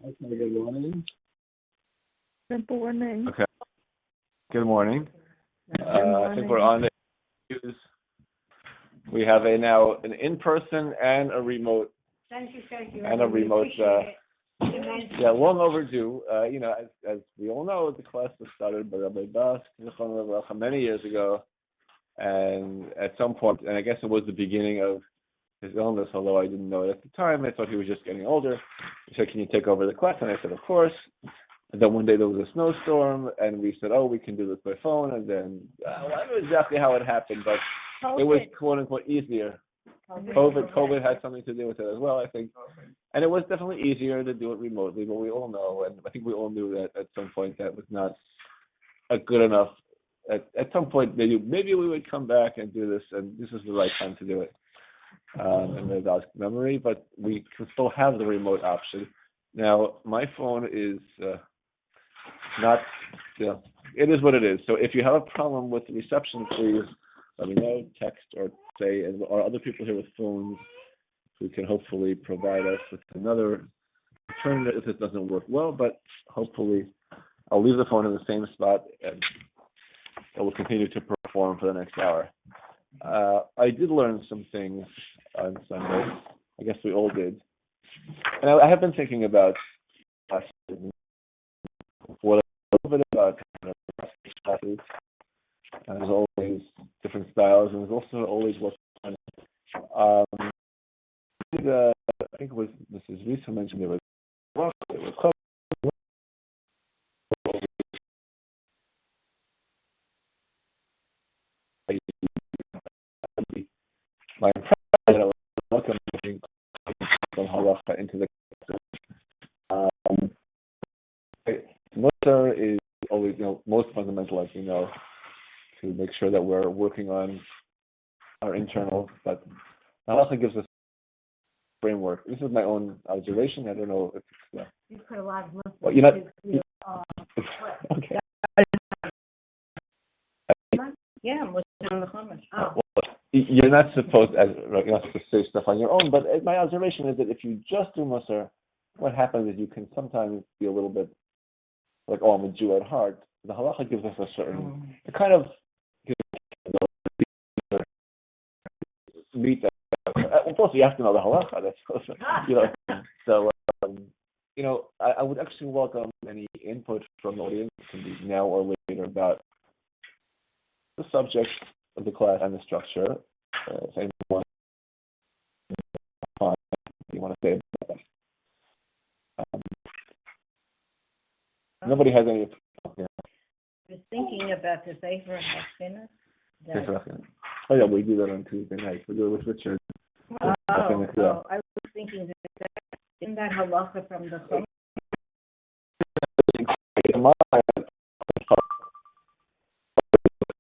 Okay, good morning. Good morning. Okay, good morning. Good I think we're on the news. We have now an in-person and a remote. Thank you. And a remote. Immensely. Long overdue. As we all know, the class was started by Rabbi Bas many years ago, and at some point, and I guess it was the beginning of his illness, although I didn't know it at the time. I thought he was just getting older. He said, "Can you take over the class?" And I said, "Of course." And then one day there was a snowstorm, and we said, "Oh, we can do this by phone." And then I don't know exactly how it happened, but it was quote unquote easier. COVID had something to do with it as well, I think. And it was definitely easier to do it remotely, but we all know, and I think we all knew that at some point that was not a good enough. At some point, maybe we would come back and do this, and this is the right time to do it. In the memory, but we can still have the remote option. Now, my phone is not, it is what it is. So if you have a problem with the reception, please let me know, text or say, or other people here with phones who can hopefully provide us with another alternative if it doesn't work well, but hopefully I'll leave the phone in the same spot and it will continue to perform for the next hour. I did learn some things on Sunday. I guess we all did. And I have been thinking about what a little bit about classes. And there's always different styles, and there's also always what's fun. I think it was Mrs. Reese who mentioned there was my impression that I was welcoming some halacha into the Musar is always, most fundamental, as we know, to make sure that we're working on our internal, but halacha gives us a framework. This is my own observation. I don't know if it's You put a lot of Muslims. well, you're not. Okay. Yeah, Muslim on the Chumash. Well, you're not supposed to say stuff on your own, but my observation is that if you just do Musar, what happens is you can sometimes be a little bit like, "Oh, I'm a Jew at heart." The halacha gives us a certain, it kind of meet that. Of course, you have to know the halacha. That's So, I would actually welcome any input from the audience, it can be now or later, about the subject of the class and the structure. If anyone you want to say about that. Nobody has any. I was thinking about the Sefer HaChinah. Oh yeah, we do that on Tuesday night. We do it with Richard. I was thinking that isn't that halacha from the Chumash?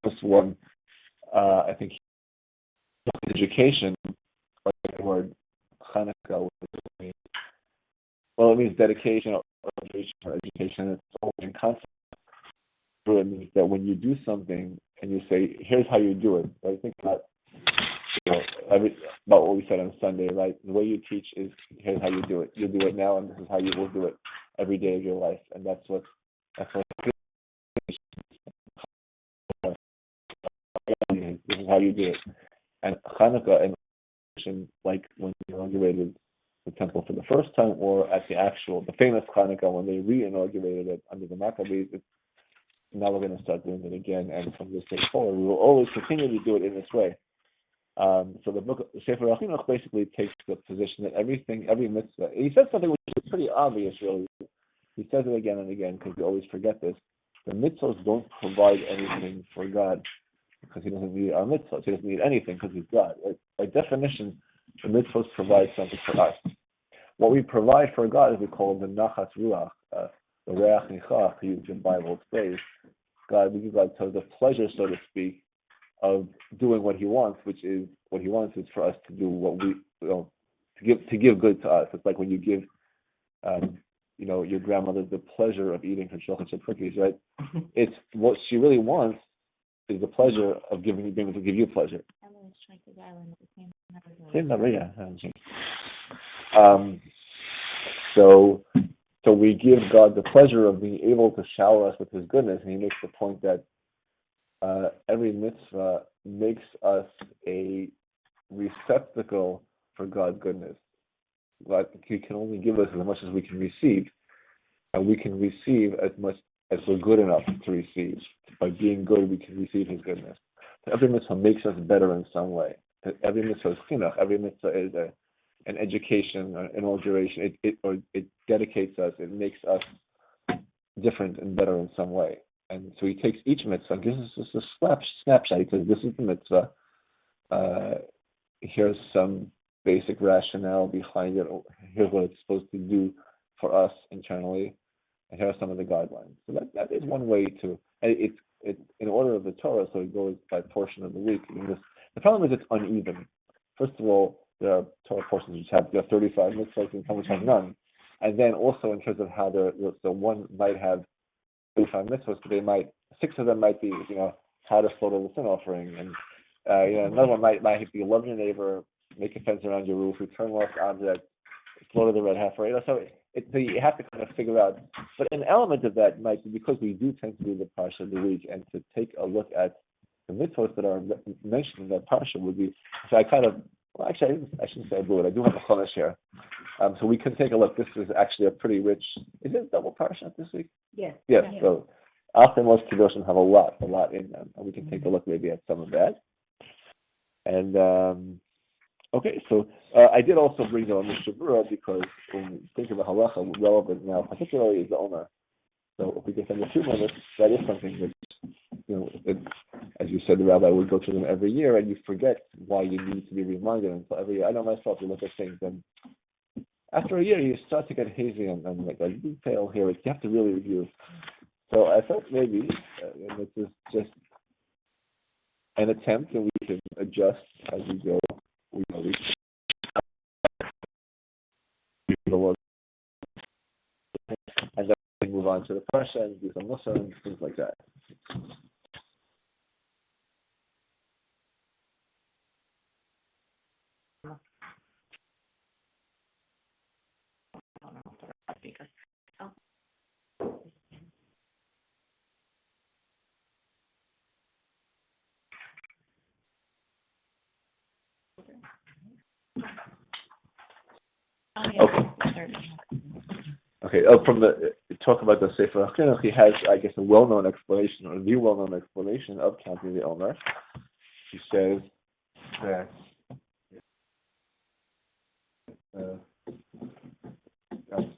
This one, I think, education, like the word Chanukah, it means dedication or education. It's all in concept. It means that when you do something and you say, "Here's how you do it," I think that about what we said on Sunday, right? The way you teach is, "Here's how you do it. You do it now, and this is how you will do it every day of your life," and that's what. This is how you do it. And Hanukkah, and like when you inaugurated the temple for the first time, or at the famous Hanukkah when they re-inaugurated it under the Maccabees, now we're going to start doing it again, and from this day forward, we will always continue to do it in this way. So the book, Sefer HaChinuch, basically takes the position that every mitzvah. He says something which is pretty obvious, really. He says it again and again because we always forget this. The mitzvahs don't provide anything for God because He doesn't need our mitzvahs. He doesn't need anything because He's God. By definition, the mitzvahs provide something for us. What we provide for God is we call the nachas ruach, the reach nichach, used in Bible space. We give God the pleasure, so to speak, of doing what He wants, which is what He wants is for us to do what we to give good to us. It's like when you give your grandmother the pleasure of eating her chocolate chip cookies, right? It's what she really wants is the pleasure of being able to give you pleasure. Same number, yeah. So So we give God the pleasure of being able to shower us with His goodness, and He makes the point that every mitzvah makes us a receptacle for God's goodness. God, He can only give us as much as we can receive, and we can receive as much as we're good enough to receive. By being good, we can receive His goodness. Every mitzvah makes us better in some way. Every mitzvah is chinuch. Every mitzvah is an education, an alteration. It dedicates us. It makes us different and better in some way. And so He takes each mitzvah and gives us just a snapshot. He says, "This is the mitzvah. Here's some basic rationale behind it. Here's what it's supposed to do for us internally, and here are some of the guidelines." So that is one way to. It's in order of the Torah, so it goes by portion of the week. The problem is it's uneven. First of all, there are Torah portions which have 35 mitzvahs and some which have none, and then also in terms of how the one might have 35 mitzvahs, but 6 of them might be how to slaughter the sin offering, and another one might be love your neighbor, make a fence around your roof, return lost object, slaughter the red heifer. So you have to kind of figure out. But an element of that might be because we do tend to do the parsha of the week, and to take a look at the mitzvahs that are mentioned in that parsha would be. So I kind of, well, actually, I shouldn't say I do it. I do have a chumash here, so we can take a look. This is actually a pretty rich. Is it double parsha this week? Yes. Yes. Yeah. So often most Kedoshim have a lot in them, and we can take a look maybe at some of that. And okay, so I did also bring the Omer Shabura because when we think of the halacha, relevant now, particularly is the Omer. So if we can spend a few minutes, that is something that, as you said, the rabbi would go through them every year, and you forget why you need to be reminded until every year. I know myself, you look at things, and after a year, you start to get hazy and like a detail here. You have to really review. So I thought maybe this is just an attempt, and we can adjust as we go. And then we move on to the parsha and do some mussar and things like that. Okay. From the talk about the Sefer HaChinuch, he has, I guess, a well-known explanation, or the well-known explanation of counting the Omer. He says that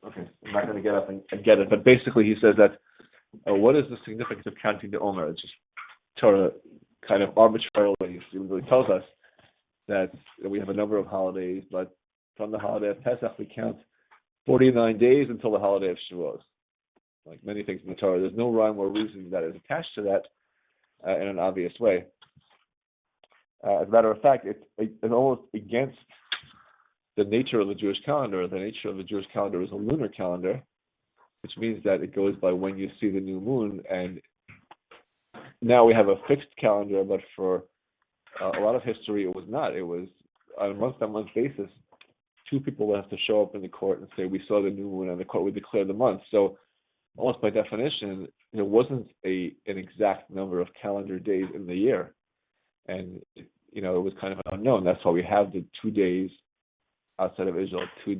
okay, I'm not going to get up and get it, but basically he says that what is the significance of counting the Omer? It's just Torah kind of arbitrarily tells us that we have a number of holidays, but from the holiday of Pesach we count 49 days until the holiday of Shavuos. Like many things in the Torah, there's no rhyme or reason that is attached to that in an obvious way. As a matter of fact, it's almost against the nature of the Jewish calendar. The nature of the Jewish calendar is a lunar calendar, which means that it goes by when you see the new moon. And now we have a fixed calendar, but for a lot of history, it was not. It was on a month-by-month basis. 2 people would have to show up in the court and say, "We saw the new moon," and the court would declare the month. So, almost by definition, there wasn't an exact number of calendar days in the year, and it was kind of unknown. That's why we have the 2 days outside of Israel, 2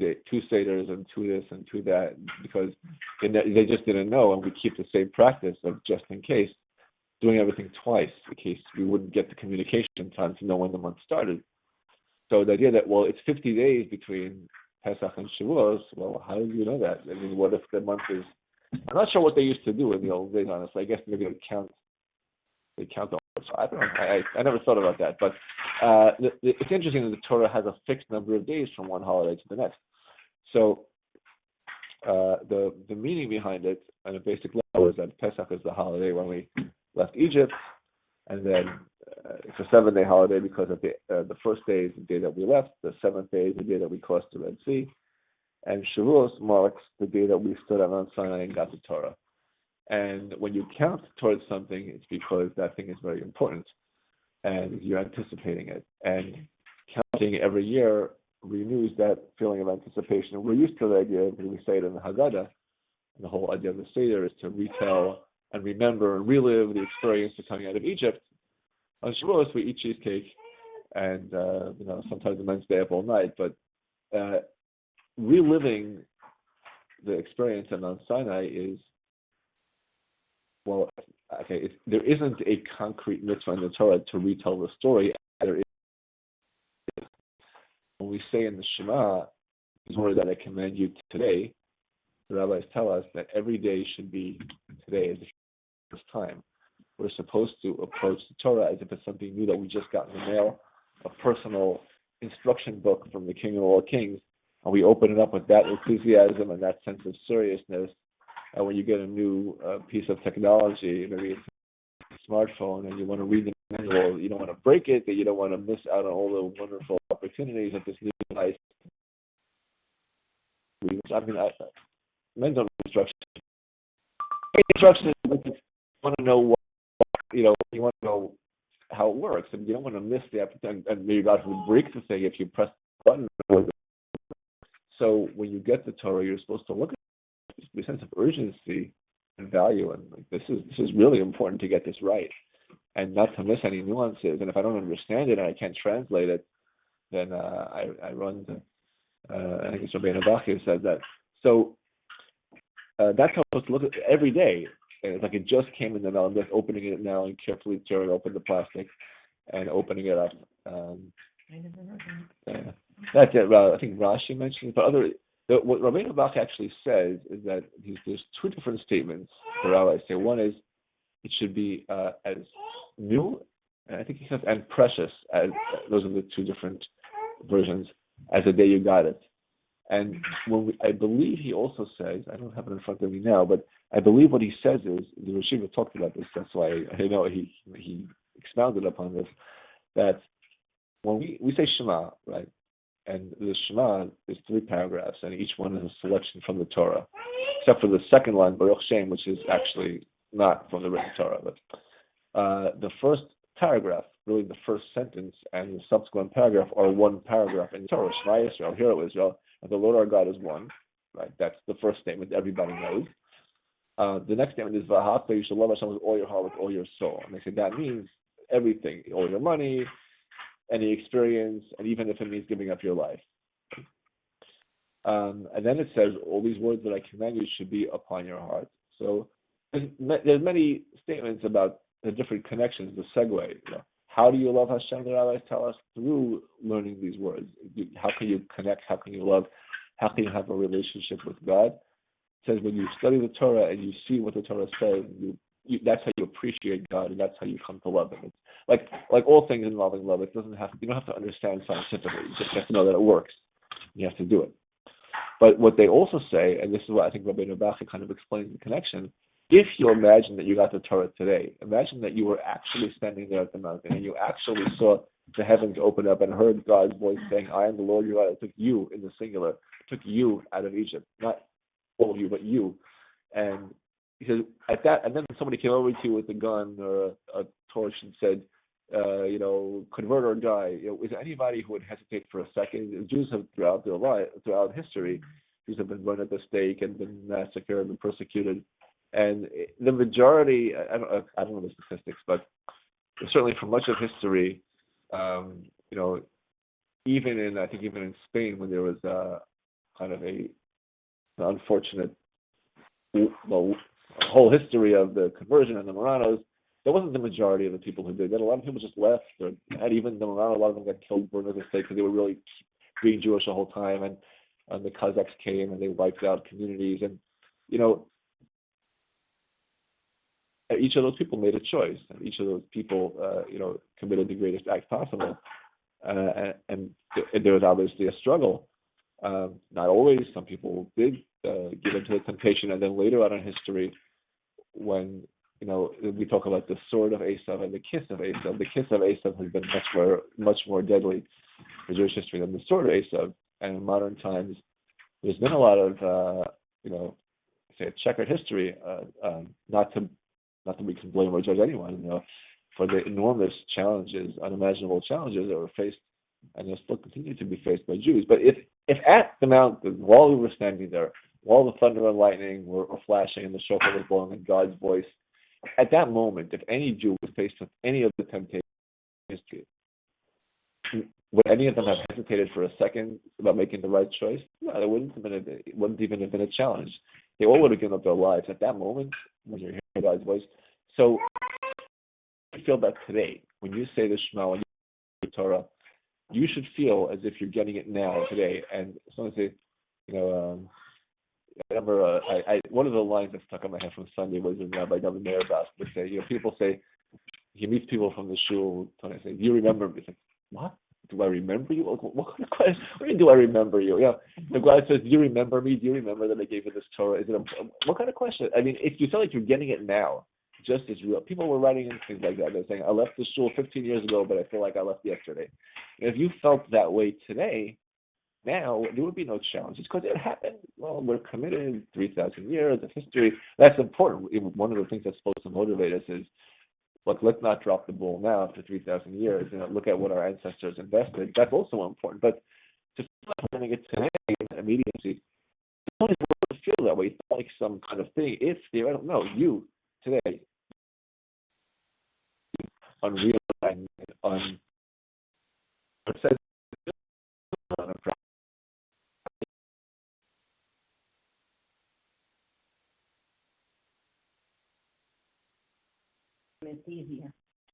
seders and 2 this and 2 that, because they just didn't know, and we keep the same practice of just in case, doing everything twice in case we wouldn't get the communication time to know when the month started. So the idea that, well, it's 50 days between Pesach and Shavuos, well, how do you know that? I mean, what if the month is... I'm not sure what they used to do in the old days, honestly. I guess maybe they count the so I don't know. I never thought about that. But it's interesting that the Torah has a fixed number of days from one holiday to the next. So the meaning behind it, on a basic level, is that Pesach is the holiday when we left Egypt, and then it's a 7-day holiday because of the first day is the day that we left, the 7th day is the day that we crossed the Red Sea, and Shavuos marks the day that we stood on Mount Sinai and got the Torah. And when you count towards something, it's because that thing is very important, and you're anticipating it. And counting every year renews that feeling of anticipation. We're used to the idea, because we say it in the Haggadah, And the whole idea of the Seder is to retell and remember and relive the experience of coming out of Egypt. On Shavuos, we eat cheesecake, and sometimes the men stay up all night. But reliving the experience at Mount Sinai is, there isn't a concrete mitzvah in the Torah to retell the story. There is. When we say in the Shema, "This word that I command you today," the rabbis tell us that every day should be today as the first time. We're supposed to approach the Torah as if it's something new that we just got in the mail, a personal instruction book from the King of all kings, and we open it up with that enthusiasm and that sense of seriousness. And when you get a new piece of technology, maybe it's a smartphone, and you want to read the manual, you don't want to break it, that you don't want to miss out on all the wonderful opportunities that this new device. Men don't need instructions. Instructions, you want to know what, you want to know how it works, and you don't want to miss the opportunity, and maybe God will break the thing if you press the button. So when you get the Torah, you're supposed to look at the sense of urgency and value, and this is really important to get this right, and not to miss any nuances. And if I don't understand it and I can't translate it, then I run to, I think it's Rabbeinu Bach who said that. So that's how I'm supposed to look at it every day. And it's like it just came in the mail. I'm just opening it now and carefully tearing open the plastic and opening it up. I never heard that. That's it. I think Rashi mentioned it, but what Rabbeinu Bach actually says is that there's two different statements the rabbis say. One is it should be as new, and I think he says, and precious, as those are the two different versions, as the day you got it. And I believe he also says, I don't have it in front of me now, but I believe what he says is, the Rishiva talked about this, that's why I know he expounded upon this, that when we say Shema, right, and the Shema is 3 paragraphs, and each one is a selection from the Torah, except for the second line, Baruch Shem, which is actually not from the written Torah, but the first paragraph, really the first sentence, and the subsequent paragraph are one paragraph in the Torah. Shema Yisrael, Hear, O Israel, and the Lord our God is one. Right, that's the first statement everybody knows. The next statement is V'ahavta, you shall love Hashem with all your heart, with all your soul. And they say that means everything, all your money, any experience, and even if it means giving up your life. And then it says all these words that I command you should be upon your heart. So there's many statements about the different connections, the segue. How do you love Hashem? The rabbis tell us through learning these words. How can you connect? How can you love? How can you have a relationship with God? It says when you study the Torah and you see what the Torah says, that's how you appreciate God, and that's how you come to love Him. It's like all things involving love. You don't have to understand scientifically. You just have to know that it works. You have to do it. But what they also say, and this is what I think Rabbeinu Bach kind of explains the connection. If you imagine that you got the Torah today, imagine that you were actually standing there at the mountain and you actually saw the heavens open up and heard God's voice saying, I am the Lord your God. It took you in the singular, took you out of Egypt, not all of you, but you. And he says, at that, and then somebody came over to you with a gun or a torch and said, convert or die. Is there anybody who would hesitate for a second? The Jews have throughout their life, throughout history, Jews have been burned at the stake and been massacred and been persecuted. And the majority, I don't know the statistics, but certainly for much of history, even in Spain, when there was kind of an unfortunate whole history of the conversion and the Moranos, that wasn't the majority of the people who did that. A lot of people just left, and even the Morano, a lot of them got killed, burned at the stake because they were really being Jewish the whole time, and the Kazakhs came and they wiped out communities, and each of those people made a choice, and each of those people, committed the greatest act possible. And there was obviously a struggle. Not always. Some people did give into the temptation, and then later on in history, when we talk about the sword of Esav and the kiss of Esav, the kiss of Esav has been much more deadly for Jewish history than the sword of Esav. And in modern times, there's been a lot of, say, a checkered history. Not that we can blame or judge anyone, for the enormous challenges, unimaginable challenges that were faced, and they'll still continue to be faced by Jews. But if at the mountain, while we were standing there, all the thunder and lightning were flashing and the shofar was blowing in God's voice. At that moment, if any Jew was faced with any of the temptations in history, would any of them have hesitated for a second about making the right choice? No, it wouldn't even have been a challenge. They all would have given up their lives at that moment when you're hearing God's voice. So I feel that today, when you say the Shema, when you say the Torah, you should feel as if you're getting it now, today. And someone say, I remember one of the lines that stuck in my head from Sunday was when Rabbi David Meyerbach would say, people say, he meets people from the shul, and I say, do you remember me? He's like, what? Do I remember you? What kind of question? What do you mean, do I remember you? Yeah. The guy says, do you remember me? Do you remember that I gave you this Torah? What kind of question? I mean, if you feel like you're getting it now, just as real. People were writing in things like that. They're saying, I left the shul 15 years ago, but I feel like I left yesterday. And if you felt that way today, now there would be no challenge. It's because it happened. Well, we're committed 3,000 years of history. That's important. One of the things that's supposed to motivate us is, look, let's not drop the ball now after 3,000 years. Look at what our ancestors invested. That's also important. But to feel like we're doing it today, immediately, it's only worth to feel that way. It's not like some kind of thing. It's there. I don't know. You today, unreal and It's easier.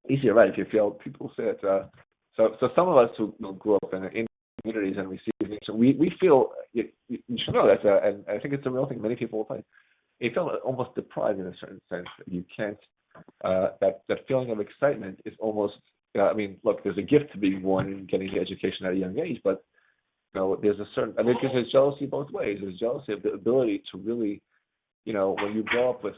Easier, right? If you feel, people say it. So some of us who grew up in communities and receive, so we feel you should know that, and I think it's a real thing. Many people will find you feel almost deprived in a certain sense. You can't. That feeling of excitement is almost. I mean, look, there's a gift to being born and getting the education at a young age, but there's a certain. I mean, because there's jealousy both ways. There's jealousy of the ability to really, when you grow up with,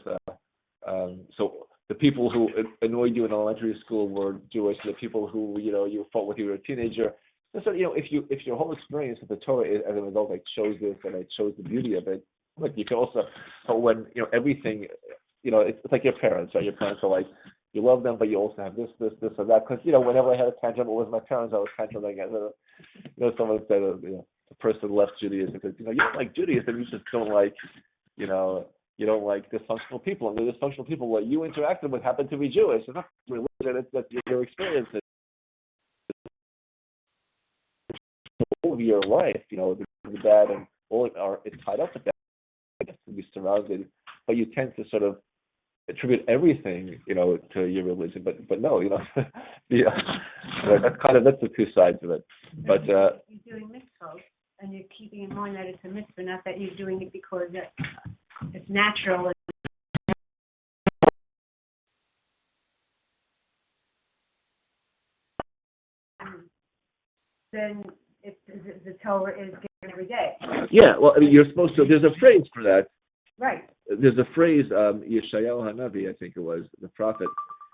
so. The people who annoyed you in elementary school were Jewish. The people who you fought with when you were a teenager. So if your whole experience with the Torah is, as an adult, chose this and I chose the beauty of it. Look, you can also. But when everything, it's like your parents. Right? Your parents are like you love them, but you also have this, or that. Because whenever I had a tantrum, it was my parents. I was tantruming. Someone said the person left Judaism because you don't like Judaism. You just don't like You don't like dysfunctional people, and the dysfunctional people that you interacted with happen to be Jewish. It's not religion; it's that your experience. All of your life, the bad and all it's tied up with that. To be surrounded, but you tend to sort of attribute everything, to your religion. But no, that's the two sides of it. But you're doing mitzvot, and you're keeping in mind that it's a mitzvah, not that you're doing it because it's natural. Then the Torah is given every day. Yeah, well, I mean, you're supposed to. There's a phrase for that. Right. There's a phrase. Yeshayahu Hanavi, I think it was the prophet.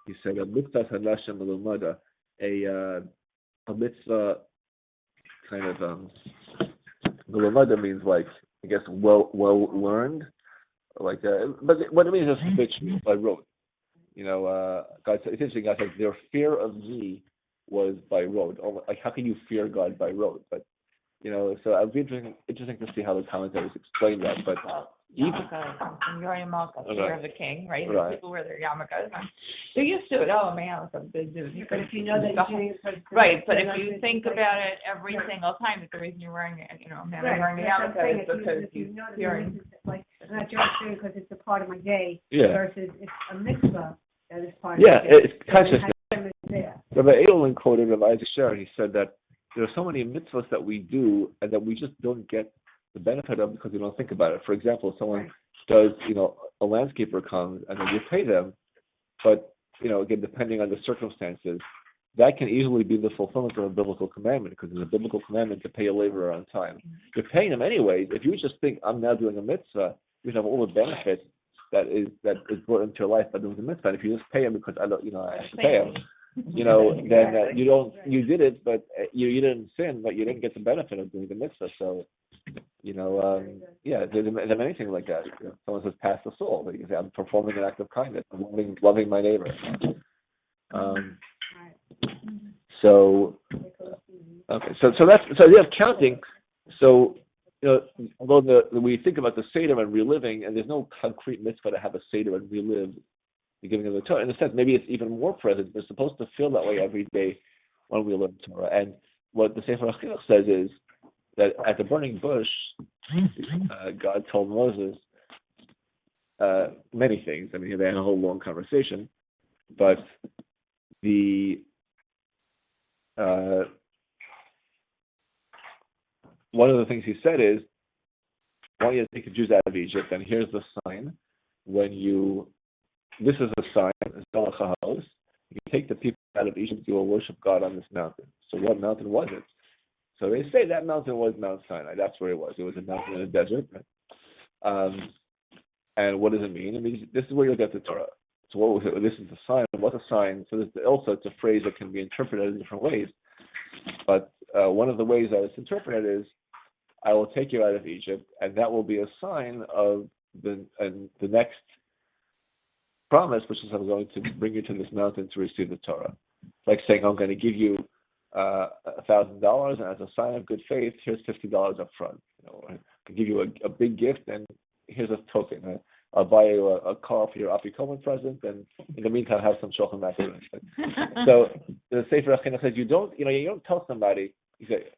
He said, "A mitzvah hanasham melumada," a mitzvah kind of melumada means like I guess well learned. Like, but what it means is habitual by rote. God said, it's interesting. God said, their fear of me was by rote. Like, how can you fear God by rote? But so it would be interesting to see how the commentaries explain that. But yarmulke, from Uri Malka, fear of the king, right? Right. People wear their yarmulkes. They're used to it. Oh man, it's a big dude. But if you know that you're doing it, right. But if you think about it every single time, it's the reason you're wearing it. Man, I'm wearing the yarmulke is because you hearing. Like, I'm not just doing it because it's a part of my day. Yeah. Versus it's a mitzvah that is part of my day. Yeah, it's consciousness. There. Rabbi Edelman quoted Rabbi Isaac Sher. He said that there are so many mitzvahs that we do and that we just don't get the benefit of because we don't think about it. For example, someone does, a landscaper comes and then you pay them, but again, depending on the circumstances, that can easily be the fulfillment of a biblical commandment because it's a biblical commandment to pay a laborer on time. You're paying them anyways. If you just think I'm now doing a mitzvah, you have all the benefits that is brought into your life by doing the mitzvah. And if you just pay him because I have to pay him, then you did it, but you didn't sin, but you didn't get the benefit of doing the mitzvah. So, there's many things like that. Someone says, pass the soul. You can say, I'm performing an act of kindness. I'm loving my neighbor. So you have counting. So although we think about the Seder and reliving, and there's no concrete mitzvah to have a Seder and relive the giving of the Torah. In a sense, maybe it's even more present. We're supposed to feel that way every day when we learn Torah. And what the Sefer HaChinuch says is that at the burning bush, God told Moses many things. I mean, they had a whole long conversation, but one of the things he said is, I want you to take the Jews out of Egypt, and here's the sign. This is a sign, you take the people out of Egypt, you will worship God on this mountain. So what mountain was it? So they say that mountain was Mount Sinai. That's where it was. It was a mountain in the desert. Right? And what does it mean? It means this is where you'll get the Torah. So what was it? This is the sign. What's a sign? So it's a phrase that can be interpreted in different ways. But one of the ways that it's interpreted is, I will take you out of Egypt, and that will be a sign of the next promise, which is I'm going to bring you to this mountain to receive the Torah. It's like saying, I'm going to give you $1,000, and as a sign of good faith, here's $50 up front. I give you a big gift, and here's a token. I'll buy you a car for your Afikoman present, and in the meantime, have some shochem matzah. So the Sefer HaChinuch says, you don't tell somebody, you say,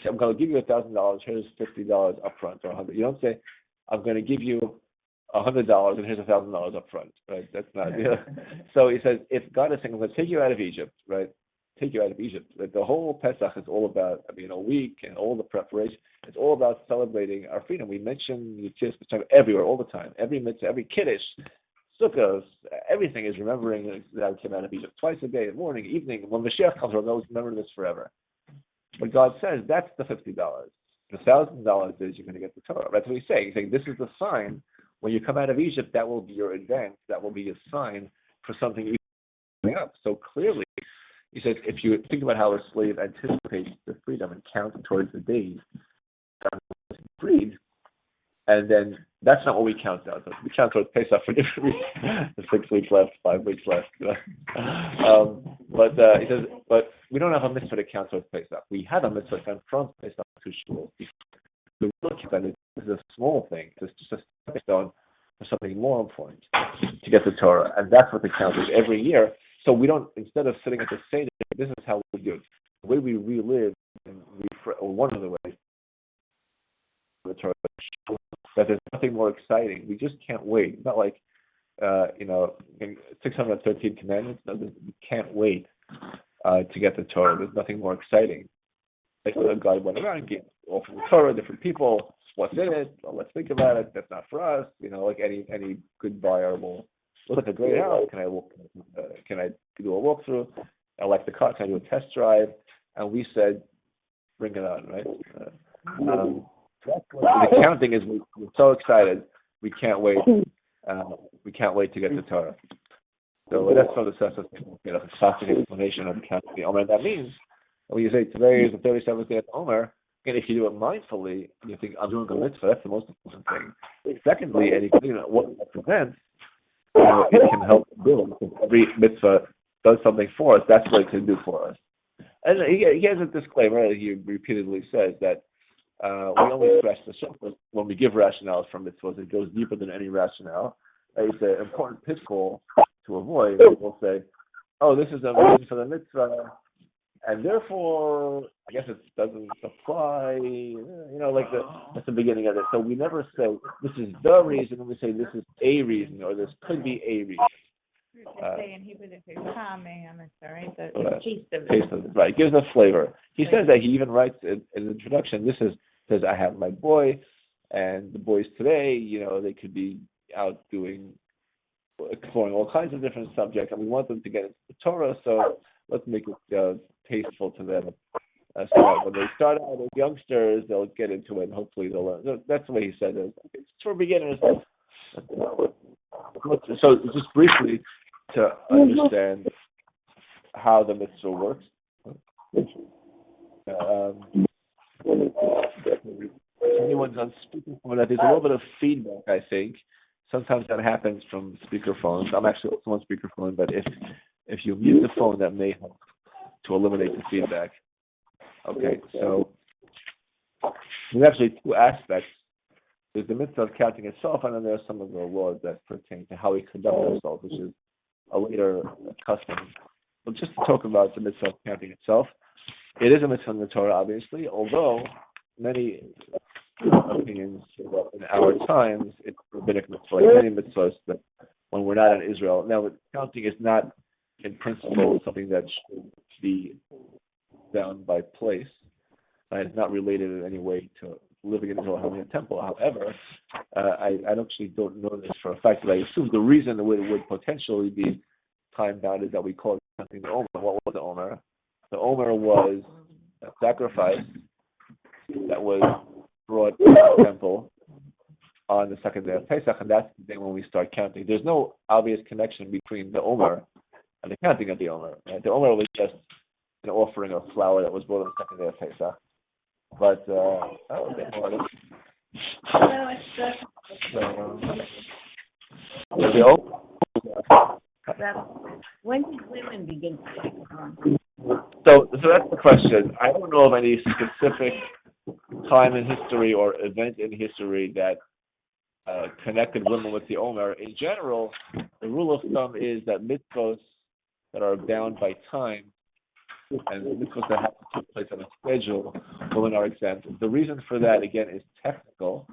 I'm going to give you $1,000, here's $50 up front, or $100. You don't say, I'm going to give you $100 and here's $1,000 up front, right? That's not. So he says, if God is saying, I'm going to take you out of Egypt, right? Take you out of Egypt. Like the whole Pesach is all about, a week and all the preparation. It's all about celebrating our freedom. We mention Yitzias Mitzrayim everywhere, all the time. Every mitzvah, every kiddush, sukkahs, everything is remembering that we came out of Egypt twice a day, morning, evening. When Mashiach comes, we'll always remember this forever. But God says that's the $50. The $1,000 is you're going to get the Torah. That's what he's saying. He's saying this is the sign. When you come out of Egypt, that will be your advance. That will be a sign for something you coming up. So clearly, he says, if you think about how a slave anticipates the freedom and counts towards the days that he's freed, and then that's not what we count out. We count towards Pesach for different reasons. There's 6 weeks left, 5 weeks left. He says, but we don't have a mitzvah to count towards Pesach. We have a mitzvah to count from Pesach to Shavuot. The real count is a small thing. It's just a stepping stone for something more important to get the Torah, and that's what the count is every year. So we don't, instead of sitting at the Seder, this is how we do it. The way we relive, or one of the ways, the Torah, that there's nothing more exciting. We just can't wait. It's not like, 613 commandments. No, we can't wait to get the Torah. There's nothing more exciting. Like God went around and gave offering the Torah, different people. What's in it? Well, let's think about it. That's not for us. Like any good buyer will look at the great house. Can I do a walkthrough? I like the car. Can I do a test drive? And we said, bring it on, right? The counting is we're so excited. We can't wait. We can't wait to get the Torah. So that's from the sense of a classic explanation of the counting of the Omer. That means when you say today is the 37th day of Omer, and if you do it mindfully, you think I'm doing a mitzvah. That's the most important thing. Secondly, and what it represents, it can help build. Every mitzvah does something for us. That's what it can do for us. And he has a disclaimer. He repeatedly says that we only scratch the surface when we give rationales from mitzvahs. It goes deeper than any rationale. It's an important pitfall to avoid. People say, "Oh, this is a reason for the mitzvah, and therefore, I guess it doesn't apply." That's the beginning of it. So we never say this is the reason. We say this is a reason, or this could be a reason. Say in Hebrew they say right? The taste of it. Taste of it, right? It gives a flavor. He says that he even writes in the introduction. Says I have my boy, and the boys today, they could be out exploring all kinds of different subjects, and we want them to get into the Torah. So let's make it tasteful to them. So that when they start out as youngsters, they'll get into it, and hopefully they'll learn. That's the way he said it. It's for beginners. So just briefly to understand how the mitzvah works. Anyone's on speakerphone, there's a little bit of feedback, I think. Sometimes that happens from speakerphones. I'm actually also on speakerphone, but if you mute the phone, that may help to eliminate the feedback. Okay, so There's actually two aspects. There's the mitzvah of counting itself, and then there are some of the laws that pertain to how we conduct ourselves, which is a later custom. But just to talk about the mitzvah of counting itself, it is a mitzvah in the Torah, obviously, although many opinions in our times, it's rabbinic mitzvah, like many mitzvahs that when we're not in Israel. Now, counting is not, in principle, something that should be bound by place. It's not related in any way to living in Israel, having a temple. However, I actually don't know this for a fact, but I assume the reason it would potentially be time-bound is that we call it counting the Omer. What was the Omer? The Omer was a sacrifice that was brought to the temple on the second day of Pesach, and that's the day when we start counting. There's no obvious connection between the Omer and the counting of the Omer. Right? The Omer was just an offering of flour that was brought on the second day of Pesach. But when did women begin to take on? So that's the question. I don't know of any specific time in history or event in history that connected women with the Omer. In general, the rule of thumb is that mitzvahs that are bound by time and the mitzvahs that have to take place on a schedule, women are exempt. The reason for that, again, is technical,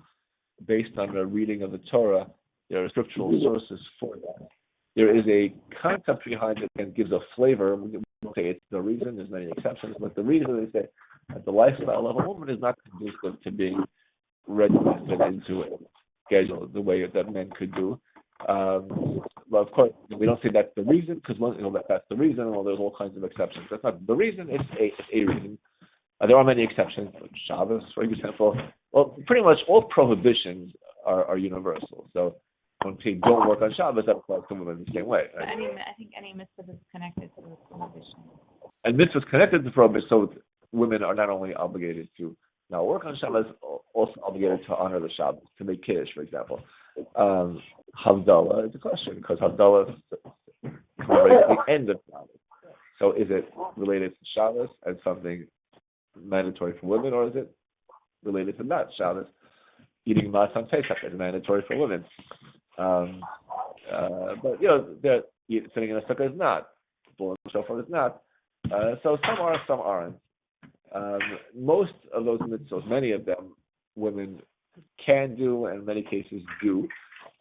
based on the reading of the Torah. There are scriptural sources for that. There is a concept behind it that gives a flavor. We don't say it's the reason, there's many exceptions, but the reason is that the lifestyle of a woman is not conducive to being regimented into a schedule the way that men could do. Well, of course, we don't say that's the reason, because that's the reason. Well, there's all kinds of exceptions. That's not the reason. It's a reason. There are many exceptions, like Shabbos, for example. Well, pretty much all prohibitions are universal. So when people don't work on Shabbos, that applies to women in the same way. Right? I think any mitzvah is connected to the prohibition. And mitzvahs connected to prohibition, so women are not only obligated to now work on Shabbos, also obligated to honor the Shabbos, to make Kiddush, for example. Havdalah is a question, because Havdalah commemorates the end of Shabbos. So is it related to Shabbos and something mandatory for women, or is it related to not Shabbos? Eating matzah on Pesach is mandatory for women. But, sitting in a sukkah is not. Blowing the shofar is not. So some are, some aren't. Most of those mitzvahs, many of them, women can do, and in many cases do.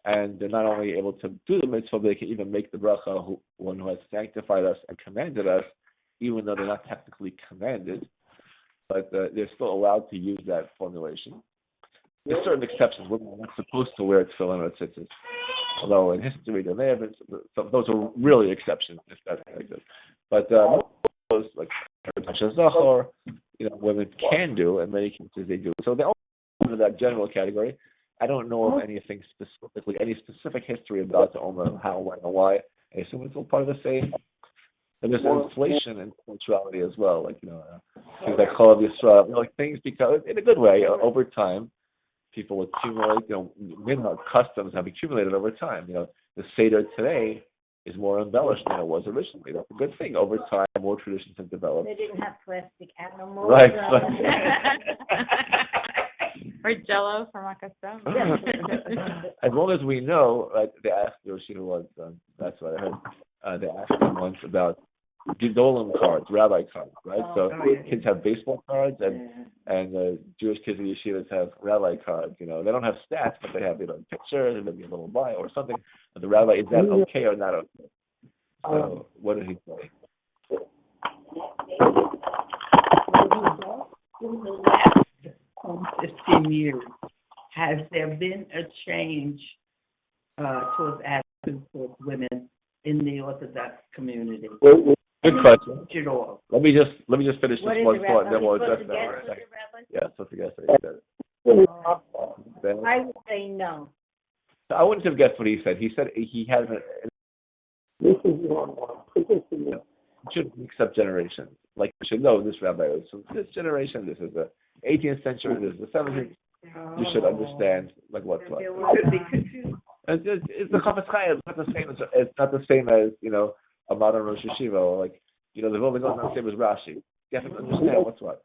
And they're not only able to do the mitzvah, they can even make the bracha, one who has sanctified us and commanded us, even though they're not technically commanded. But they're still allowed to use that formulation. There's certain exceptions. Women are not supposed to wear tefillin or tzitzis. Although in history there may have been some, those are really exceptions, if that's like this. But those, like Zachor, women can do, and in many cases they do. So they all fall into that general category. I don't know of anything specifically, any specific history about the Omer, how, when, and why. I assume it's all part of the same. And there's inflation and culturality as well, like things like Chol Yisrael, like things because in a good way over time. People accumulate, minhag customs have accumulated over time. The Seder today is more embellished than it was originally. That's a good thing. Over time, more traditions have developed. They didn't have plastic animals. Right. Or Jello from Akasam. As long as we know, right, they asked Yoshida once, that's what I heard, they asked him once about Gedolim cards, rabbi cards, right? Kids have baseball cards, and Jewish kids in yeshivas have rabbi cards. They don't have stats, but they have pictures and maybe a little bio or something. And the rabbi, is that okay or not okay? So what did he say? In the last 15 years, has there been a change towards attitude towards women in the Orthodox community? Good question. Let me just finish this one thought, and then we'll address that in a second. Yeah, so to guess what he said. I would say no. I wouldn't have guessed what he said. He said he has should mix up generations. Like you should know this rabbi is from this generation. This is the 18th century. This is the 17th. You should understand like what's what. It's the Chafetz Chaim. It's not the same as a modern Rosh Yeshiva, or the building goes not the same as Rashi. You have to understand what's what.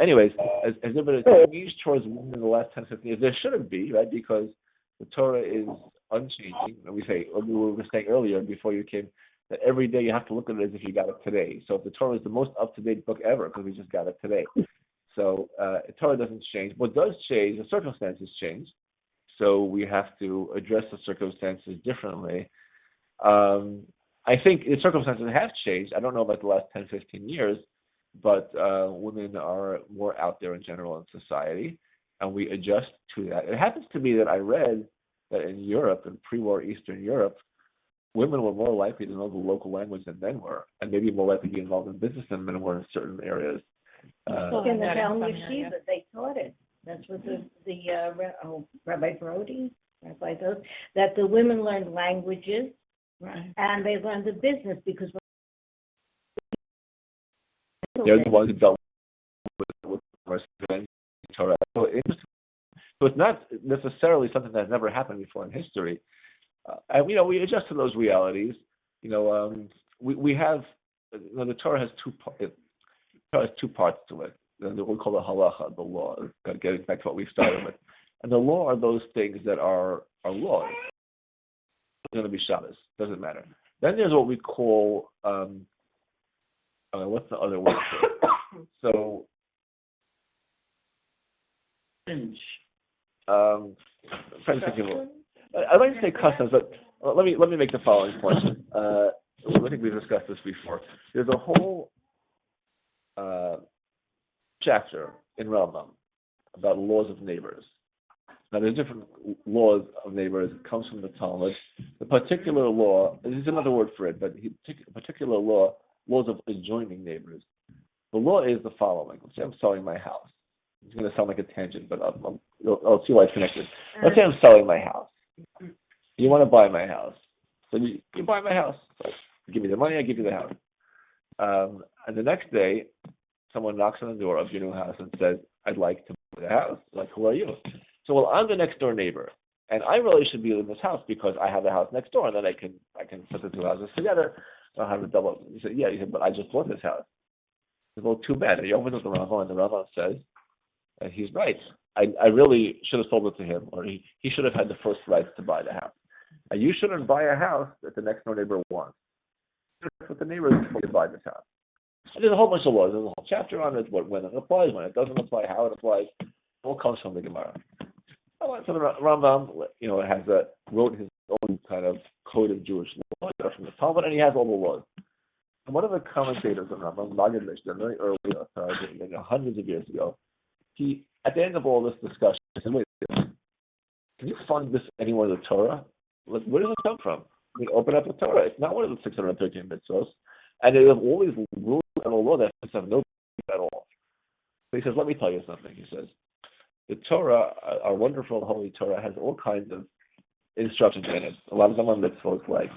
Anyways, has there been a change towards women in the last 10, 15 years? There shouldn't be, right? Because the Torah is unchanging. And we were saying earlier before you came that every day you have to look at it as if you got it today. So if the Torah is the most up-to-date book ever because we just got it today. So the Torah doesn't change. What does change, the circumstances change. So we have to address the circumstances differently. I think the circumstances have changed. I don't know about the last 10, 15 years, but women are more out there in general in society, and we adjust to that. It happens to be that I read that in Europe, in pre-war Eastern Europe, women were more likely to know the local language than men were, and maybe more likely to be involved in business than men were in certain areas. In the Town Yeshiva, they taught it. That's what Rabbi Brody, Rabbi those, that the women learned languages, Right. and they learned the business because they're the ones who dealt with Torah. So it's not necessarily something that's never happened before in history. And we adjust to those realities. We have the Torah has two parts to it. We call it halacha, the law. Getting back to what we started with, and the law are those things that are laws. It's going to be Shabbos, doesn't matter. Then there's what we call what's the other word for it? So I'd like to say customs, but let me make the following point. I think we've discussed this before. There's a whole chapter in Rambam about laws of neighbors. Now, there's different laws of neighbors. It comes from the Talmud. The particular law, there's another word for it, but particular laws of adjoining neighbors. The law is the following. Let's say I'm selling my house. It's going to sound like a tangent, but I'll see why it's connected. Let's say I'm selling my house. You want to buy my house. So you buy my house. So you give me the money, I give you the house. And the next day, someone knocks on the door of your new house and says, I'd like to buy the house. Like, who are you? So, well, I'm the next door neighbor, and I really should be in this house because I have the house next door, and then I can put the two houses together. I'll have a double. He said, yeah. He said, but I just bought this house. He said, well, too bad. And he opens up the Rambam, and the Rambam says, he's right. I really should have sold it to him, or he should have had the first rights to buy the house. And you shouldn't buy a house that the next door neighbor wants. That's what the neighbor is supposed to buy this house. And there's a whole bunch of laws. There's a whole chapter on it, when it applies, when it doesn't apply, how it applies. It all comes from the Gemara. So the Rambam, wrote his own kind of code of Jewish law from the Talmud, and he has all the laws. And one of the commentators on Rambam, Magid Lishda, very early, hundreds of years ago, he, at the end of all this discussion, said, wait, can you find this anywhere in the Torah? Like, where does it come from? I mean, open up the Torah. It's not one of the 613 mitzvos. And they have all these rules and a law that have no at all. So he says, let me tell you something. He says, the Torah, our wonderful holy Torah, has all kinds of instructions in it. A lot of them are mitzvot, like